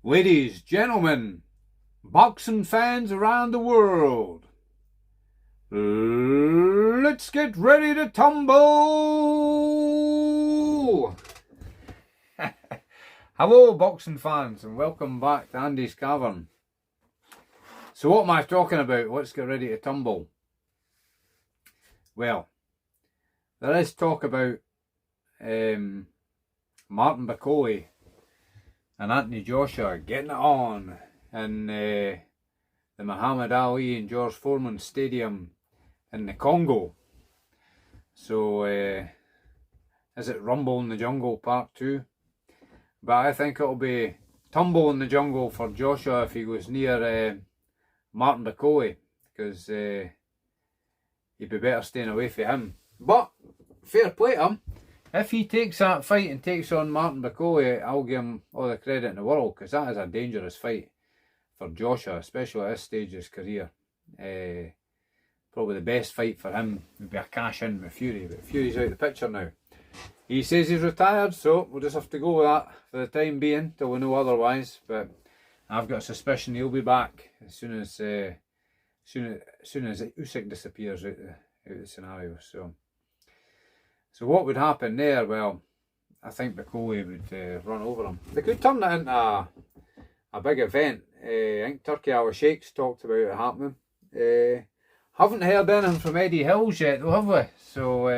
Ladies, gentlemen, boxing fans around the world, let's get ready to tumble! Hello, boxing fans, and welcome back to Andy's Cavern. So what am I talking about? Let's get ready to tumble. Well, there is talk about Martin Bakole and Anthony Joshua getting it on in the Muhammad Ali and George Foreman Stadium in the Congo. So, is it Rumble in the Jungle Part 2? But I think it'll be Tumble in the Jungle for Joshua if he goes near Martin Bakole, because he'd be better staying away from him. But, fair play to him. If he takes that fight and takes on Martin Bakole, I'll give him all the credit in the world, because that is a dangerous fight for Joshua, especially at this stage of his career. Probably the best fight for him would be a cash-in with Fury, but Fury's out of the picture now. He says he's retired, so we'll just have to go with that for the time being, till we know otherwise. But I've got a suspicion he'll be back as soon as Usyk disappears out the scenario. So what would happen there? Well, I think Bakole would run over him. They could turn that into a big event. I think Turkey Our Sheikhs talked about it happening. Haven't heard anything from Eddie Hills yet though, have we? So,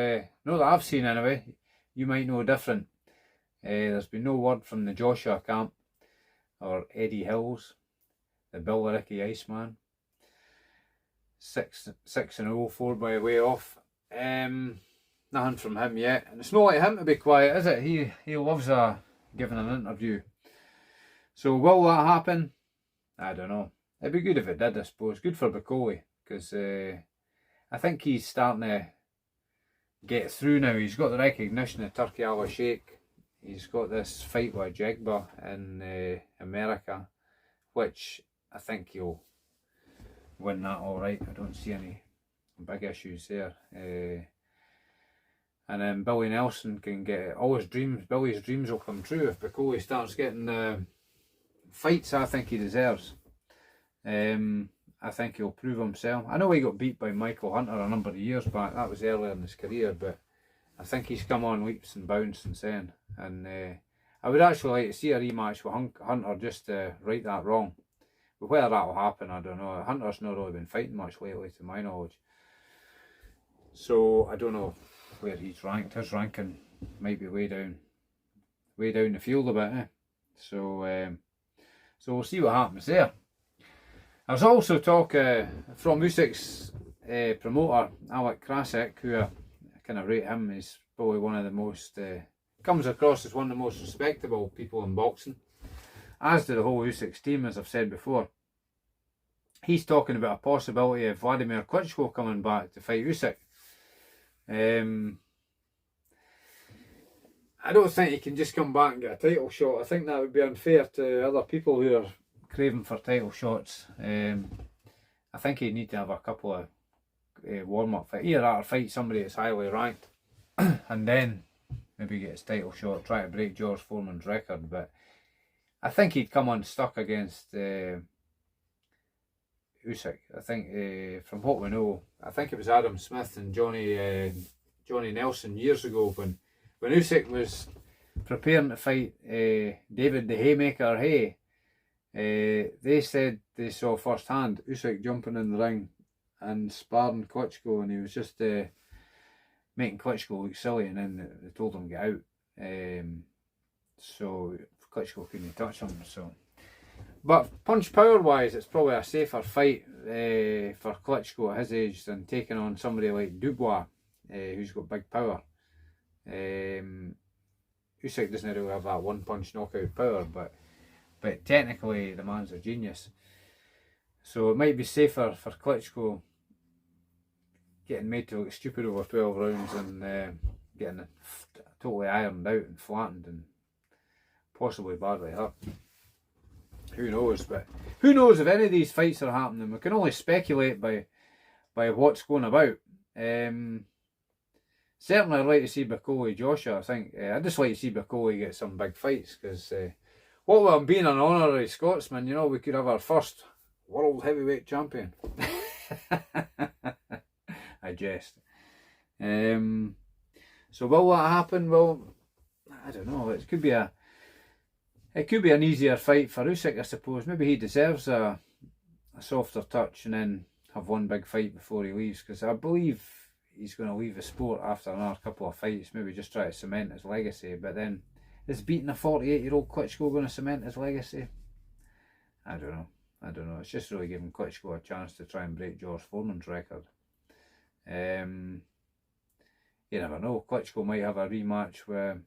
not that I've seen anyway. You might know different. There's been no word from the Joshua camp or Eddie Hills, the Billericay Iceman. 6-0, 4 by way off. Nothing from him yet, and it's not like him to be quiet, is it? He loves giving an interview. So will that happen? I don't know. It'd be good if it did, I suppose. Good for Bakole, because I think he's starting to get through now. He's got the recognition of Turkey Al Sheikh. He's got this fight with Jegba in America, which I think he'll win that all right. I don't see any big issues there. And then Billy Nelson can get all his dreams. Billy's dreams will come true if Bakole starts getting the fights I think he deserves. I think he'll prove himself. I know he got beat by Michael Hunter a number of years back. That was earlier in his career, but I think he's come on leaps and bounds since then. And I would actually like to see a rematch with Hunter just to right that wrong. But whether that will happen, I don't know. Hunter's not really been fighting much lately, to my knowledge. So I don't know where he's ranked. His ranking might be way down the field a bit, So we'll see what happens there. There's also talk from Usyk's promoter, Alec Krasik, who I kind of rate him. He's probably one of the most, comes across as one of the most respectable people in boxing, as do the whole Usyk's team, as I've said before. He's talking about a possibility of Wladimir Klitschko coming back to fight Usyk. I don't think he can just come back and get a title shot. I think that would be unfair to other people who are craving for title shots. I think he'd need to have a couple of warm-up fights. Either that or fight somebody that's highly ranked and then maybe get his title shot, try to break George Foreman's record. But I think he'd come unstuck against Usyk. I think from what we know, I think it was Adam Smith and Johnny Nelson years ago when Usyk was preparing to fight David the Haymaker Hay. They said they saw firsthand Usyk jumping in the ring and sparring Klitschko, and he was just making Klitschko look silly, and then they told him to get out. So Klitschko couldn't touch him. But punch power wise, it's probably a safer fight for Klitschko at his age than taking on somebody like Dubois, who's got big power. Usyk doesn't really have that one punch knockout power, but technically the man's a genius. So it might be safer for Klitschko getting made to look stupid over 12 rounds and getting totally ironed out and flattened and possibly badly hurt. Who knows? But who knows if any of these fights are happening? We can only speculate by what's going about. Certainly I'd like to see Bakole Joshua. I think I'd just like to see Bakole get some big fights, because What with him being an honorary Scotsman, you know, we could have our first world heavyweight champion. I jest. So will that happen? Well, I don't know. It could be an easier fight for Usyk, I suppose. Maybe he deserves a softer touch and then have one big fight before he leaves, because I believe he's going to leave the sport after another couple of fights, maybe just try to cement his legacy. But then, is beating a 48-year-old Klitschko going to cement his legacy? I don't know. It's just really giving Klitschko a chance to try and break George Foreman's record. You never know. Klitschko might have a rematch with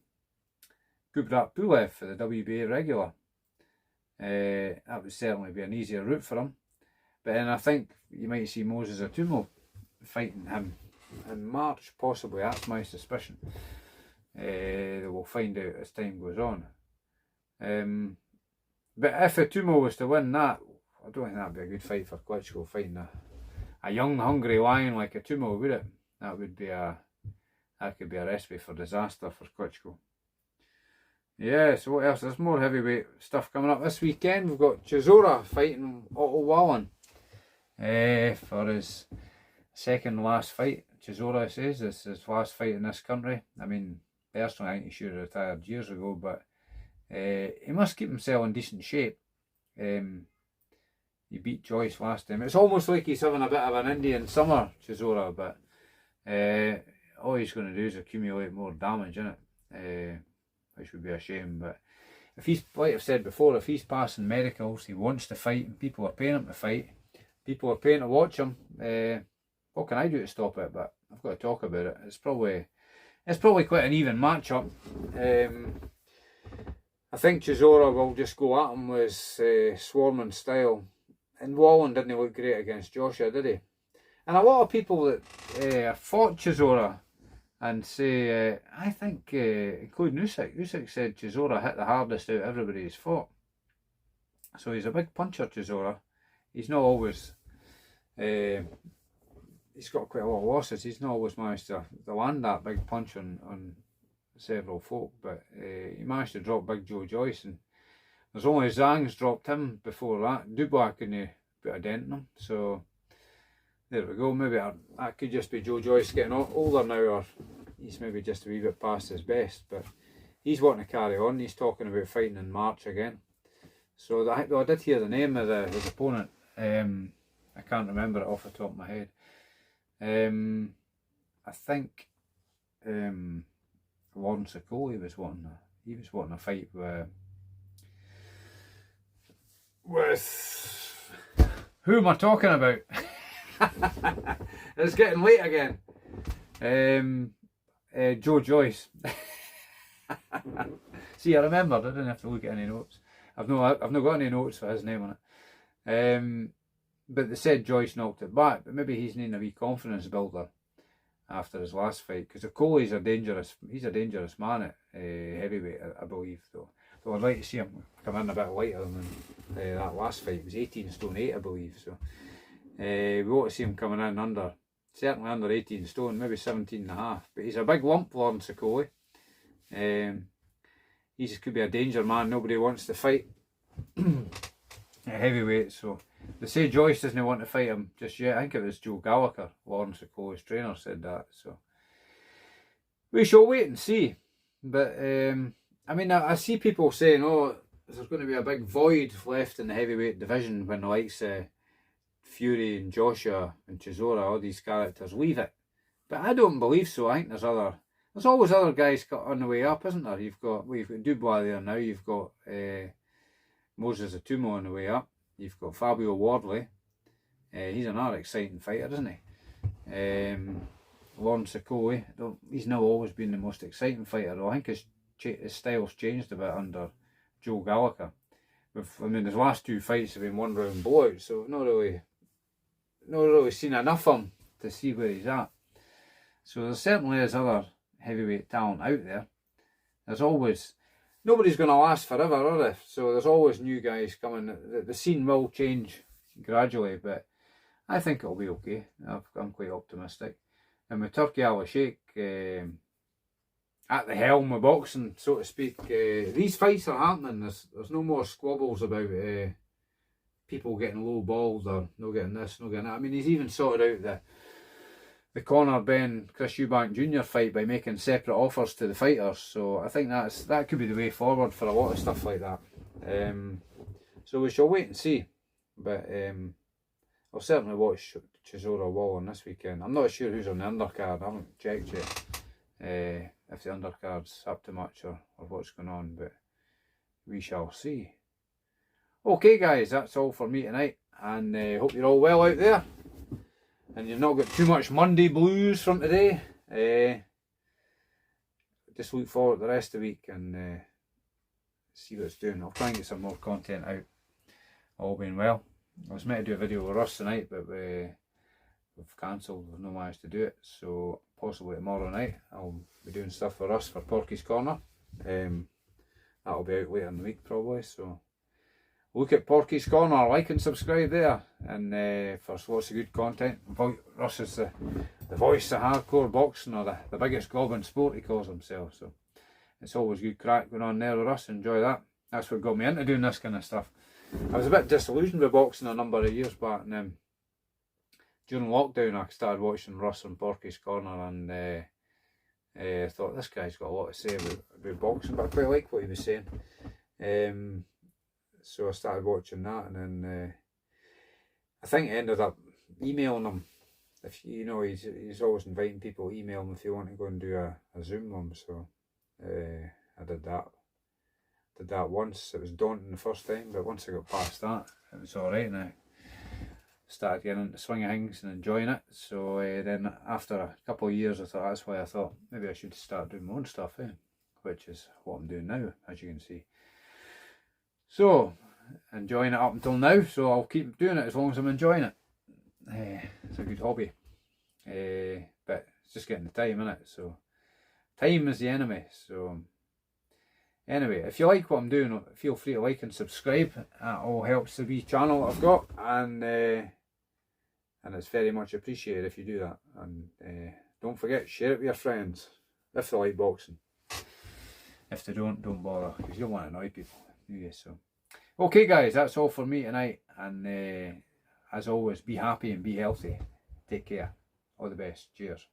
Kubrat Pulev for the WBA regular. That would certainly be an easier route for him. But then I think you might see Moses Atumo fighting him in March, possibly. That's my suspicion. We'll find out as time goes on. But if Atumo was to win that, I don't think that'd be a good fight for Klitschko, fighting a young, hungry lion like Atumo, would it? That could be a recipe for disaster for Klitschko. Yeah, so what else? There's more heavyweight stuff coming up this weekend. We've got Chisora fighting Otto Wallin for his second last fight. Chisora says this is his last fight in this country. I mean, personally, I think he should have retired years ago, but he must keep himself in decent shape. He beat Joyce last time. It's almost like he's having a bit of an Indian summer, Chisora, but all he's going to do is accumulate more damage, innit? Which would be a shame. But if he's, like I've said before, if he's passing medicals, he wants to fight, and people are paying him to fight, people are paying to watch him, what can I do to stop it? But I've got to talk about it. It's probably quite an even matchup. I think Chisora will just go at him with swarming style. And Wallin didn't look great against Joshua, did he? And a lot of people that fought Chisora and say, I think, including Usyk said Chisora hit the hardest out of everybody he's fought. So he's a big puncher, Chisora. He's not always, he's got quite a lot of losses. He's not always managed to land that big punch on several folk, but he managed to drop Big Joe Joyce, and there's only Zhang's dropped him before that. Dubois couldn't put a dent in him, so there we go. Maybe that could just be Joe Joyce getting older now, or he's maybe just a wee bit past his best, but he's wanting to carry on. He's talking about fighting in March again. So I did hear the name of his opponent. I can't remember it off the top of my head. I think Lawrence Bakole was wanting a fight with who am I talking about? It's getting late again. Joe Joyce. See, I remembered. I didn't have to look at any notes. I've not got any notes for his name on it. But they said Joyce knocked it back. But maybe he's needing a wee confidence builder after his last fight, because Bakole's he's a dangerous man at heavyweight, I believe. Though I'd like to see him come in a bit lighter than that last fight. It was 18 stone 8, I believe. So we want to see him coming in certainly under 18 stone, maybe 17 and a half. But he's a big lump, Lawrence Bakole. He could be a danger man. Nobody wants to fight at heavyweight. So they say Joyce doesn't want to fight him just yet. I think it was Joe Gallagher, Lawrence Bakole's trainer, said that. So we shall wait and see. But I mean, I see people saying, oh, there's going to be a big void left in the heavyweight division when the likes of Fury and Joshua and Chisora, all these characters, leave it. But I don't believe so. I think there's always other guys on the way up, isn't there? You've got Dubois there now. You've got Moses Atumo on the way up. You've got Fabio Wardley. He's another exciting fighter, isn't he? Lawrence Bakole. He's now always been the most exciting fighter, though. I think his style's changed a bit under Joe Gallagher. I mean, his last two fights have been one round blowouts, so not really seen enough of him to see where he's at. So there certainly is other heavyweight talent out there. Nobody's going to last forever, are they? So there's always new guys coming. The scene will change gradually, but I think it'll be okay. I'm quite optimistic. And with Turki Al Sheikh at the helm of boxing, so to speak. These fights are happening. There's no more squabbles about people getting low balls or no getting this, no getting that. I mean, he's even sorted out the Conor Ben Chris Eubank Jr. fight by making separate offers to the fighters. So I think that could be the way forward for a lot of stuff like that. So we shall wait and see. But I'll certainly watch Chisora Wallin this weekend. I'm not sure who's on the undercard. I haven't checked yet. If the undercard's up to much or what's going on, but we shall see. Okay guys, that's all for me tonight, and hope you're all well out there and you've not got too much Monday blues from today. Just look forward to the rest of the week and see what it's doing. I'll try and get some more content out, all being well. I was meant to do a video with Russ tonight, but we've cancelled. We've not managed to do it, so possibly tomorrow night I'll be doing stuff for Russ for Porky's Corner. That'll be out later in the week probably, so look at Porky's Corner, like and subscribe there, and for lots of good content. Russ is the voice of hardcore boxing, or the biggest gob in sport, he calls himself, so it's always good crack going on there with Russ. Enjoy that. That's what got me into doing this kind of stuff. I was a bit disillusioned with boxing a number of years back, and then during lockdown I started watching Russ on Porky's Corner, and I thought, this guy's got a lot to say about boxing, but I quite like what he was saying. So I started watching that, and then I think I ended up emailing him. If you know, he's always inviting people, email him if you want to go and do a Zoom with him. So I did that. Did that once. It was daunting the first time, but once I got past that, it was alright, and I started getting into the swing of things and enjoying it. So then after a couple of years, that's why I thought maybe I should start doing my own stuff, which is what I'm doing now, as you can see. So, enjoying it up until now, so I'll keep doing it as long as I'm enjoying it. It's a good hobby, but it's just getting the time, innit? So, time is the enemy. So, anyway, if you like what I'm doing, feel free to like and subscribe. That all helps the wee channel that I've got, and it's very much appreciated if you do that. And don't forget, share it with your friends if they like boxing. If they don't bother, because you don't want to annoy people. Yes, so okay guys, that's all for me tonight, and as always, be happy and be healthy. Take care. All the best. Cheers.